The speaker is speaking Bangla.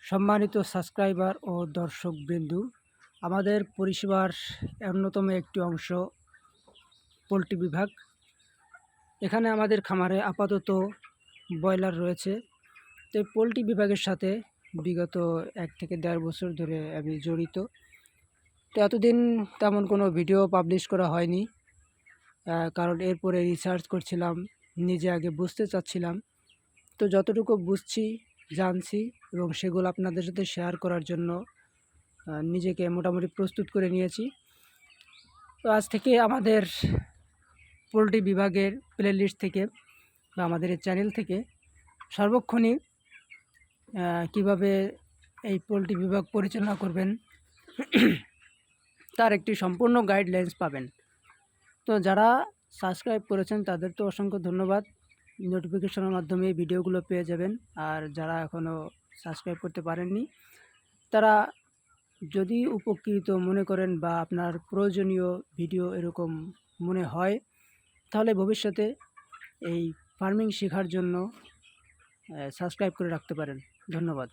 সম্মানিত সাবস্ক্রাইবার ও দর্শকবৃন্দু, আমাদের পরিষেবার অন্যতম একটি অংশ পোলট্রি বিভাগ। এখানে আমাদের খামারে আপাতত ব্রয়লার রয়েছে। তো এই পোলট্রি বিভাগের সাথে বিগত 1 থেকে 1.5 বছর ধরে আমি জড়িত। তো এতদিন তেমন কোনো ভিডিও পাবলিশ করা হয়নি, কারণ এরপরে রিসার্চ করছিলাম, নিজে আগে বুঝতে চাচ্ছিলাম। তো যতটুকু বুঝছি, জানছি এবং সেগুলো আপনাদের সাথে শেয়ার করার জন্য নিজেকে মোটামুটি প্রস্তুত করে নিয়েছি। তো আজ থেকে আমাদের পোলট্রি বিভাগের প্লেলিস্ট থেকে বা আমাদের এই চ্যানেল থেকে সর্বক্ষণই কিভাবে এই পোলট্রি বিভাগ পরিচালনা করবেন তার একটি সম্পূর্ণ গাইডলাইন্স পাবেন। তো যারা সাবস্ক্রাইব করেছেন তাদের তো অসংখ্য ধন্যবাদ। নোটিফিকেশনের মাধ্যমে এই ভিডিওগুলো পেয়ে যাবেন। আর যারা এখনও সাবস্ক্রাইব করতে পারেননি, তারা যদি উপকৃত মনে করেন বা আপনার প্রয়োজনীয় ভিডিও এরকম মনে হয়, তাহলে ভবিষ্যতে এই ফার্মিং শেখার জন্য সাবস্ক্রাইব করে রাখতে পারেন। ধন্যবাদ।